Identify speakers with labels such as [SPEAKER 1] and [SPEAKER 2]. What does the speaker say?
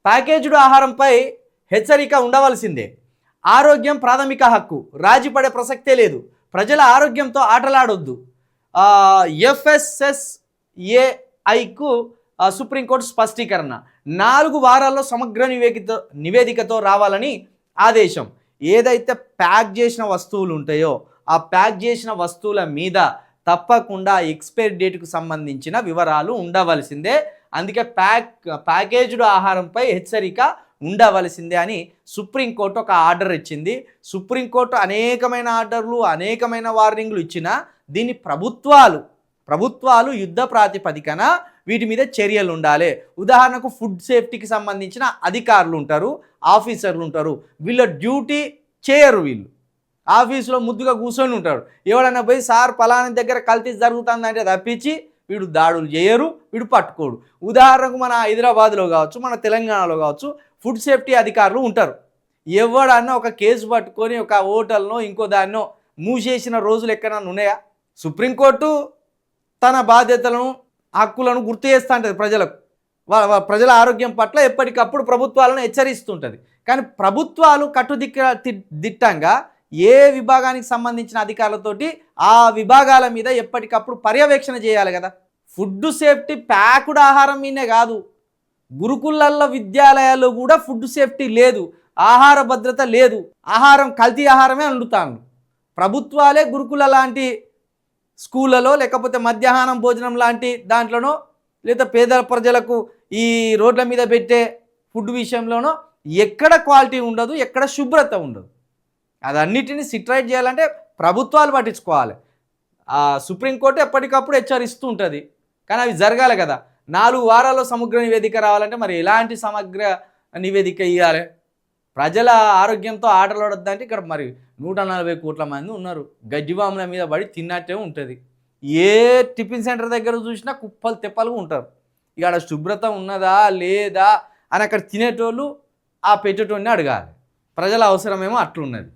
[SPEAKER 1] Packaged ఆహారంపై హెచ్చరిక ఉండవలసిందే. ఆరోగ్యం ప్రాథమిక హక్కు, రాజీపడే ప్రసక్తే లేదు. ప్రజల ఆరోగ్యంతో ఆటలాడొద్దు. ఎఫ్ఎస్ఎస్ఏఐకు సుప్రీంకోర్టు స్పష్టీకరణ. 4 వారాల్లో సమగ్ర నివేదికతో రావాలని ఆదేశం. ఏదైతే ప్యాక్ చేసిన వస్తువులు ఉంటాయో ఆ ప్యాక్ చేసిన వస్తువుల మీద తప్పకుండా ఎక్స్పైరీ డేట్కు సంబంధించిన వివరాలు ఉండవలసిందే. అందుకే ప్యాకేజ్డ్ ఆహారంపై హెచ్చరిక ఉండవలసిందే అని సుప్రీంకోర్టు ఒక ఆర్డర్ ఇచ్చింది. సుప్రీంకోర్టు అనేకమైన ఆర్డర్లు అనేకమైన వార్నింగ్లు ఇచ్చినా దీన్ని ప్రభుత్వాలు యుద్ధ ప్రాతిపదికన వీటి మీద చర్యలు ఉండాలి. ఉదాహరణకు ఫుడ్ సేఫ్టీకి సంబంధించిన అధికారులు ఉంటారు, ఆఫీసర్లు ఉంటారు. వీళ్ళ డ్యూటీ చేయరు. వీళ్ళు ఆఫీసులో ముద్దుగా కూర్చొని ఉంటాడు. ఎవడన్నా పోయి సార్ పలానా దగ్గర కల్తీ జరుగుతుందంటే తప్పించి వీడు దాడులు చేయరు, వీడు పట్టుకోడు. ఉదాహరణకు మన హైదరాబాద్లో కావచ్చు, మన తెలంగాణలో కావచ్చు ఫుడ్ సేఫ్టీ అధికారులు ఉంటారు. ఎవడన్నా ఒక కేసు పట్టుకొని ఒక హోటల్నో ఇంకో దాన్నో మూసేసిన రోజులు ఎక్కడన్నా ఉన్నాయా? సుప్రీంకోర్టు తన బాధ్యతలను హక్కులను గుర్తు చేస్తూ ఉంటుంది ప్రజలకు. ప్రజల ఆరోగ్యం పట్ల ఎప్పటికప్పుడు ప్రభుత్వాలను హెచ్చరిస్తుంటుంది. కానీ ప్రభుత్వాలు దిట్టంగా ఏ విభాగానికి సంబంధించిన అధికారులతోటి ఆ విభాగాల మీద ఎప్పటికప్పుడు పర్యవేక్షణ చేయాలి కదా. ఫుడ్ సేఫ్టీ ప్యాక్డ్ ఆహారం మీదే కాదు, గురుకులల్లో విద్యాలయాల్లో కూడా ఫుడ్ సేఫ్టీ లేదు, ఆహార భద్రత లేదు. ఆహారం కల్తీ ఆహారమే వండుతాను. ప్రభుత్వాలే గురుకుల లాంటి స్కూళ్ళలో లేకపోతే మధ్యాహ్నం భోజనం లాంటి దాంట్లోనో లేదా పేద ప్రజలకు ఈ రోడ్ల మీద పెట్టే ఫుడ్ విషయంలోనో ఎక్కడ క్వాలిటీ ఉండదు, ఎక్కడ శుభ్రత ఉండదు. అదన్నిటిని సిట్రైట్ చేయాలంటే ప్రభుత్వాలు పట్టించుకోవాలి. సుప్రీంకోర్టు ఎప్పటికప్పుడు హెచ్చరిస్తూ ఉంటుంది. కానీ అవి జరగాలి కదా. 4 వారాల్లో సమగ్ర నివేదిక రావాలంటే మరి ఎలాంటి సమగ్ర నివేదిక ఇవ్వాలి? ప్రజల ఆరోగ్యంతో ఆటలాడొద్దంటే ఇక్కడ మరి 140 కోట్ల మంది ఉన్నారు. గడ్డివాముల మీద పడి తిన్నట్టే ఉంటుంది. ఏ టిఫిన్ సెంటర్ దగ్గర చూసినా కుప్పలు తెప్పలుగా ఉంటారు. ఇక అక్కడ శుభ్రత ఉన్నదా లేదా అని అక్కడ తినేటోళ్ళు ఆ పెట్టేటోడిని అడగాలి. ప్రజల అవసరమేమో అట్లున్నది.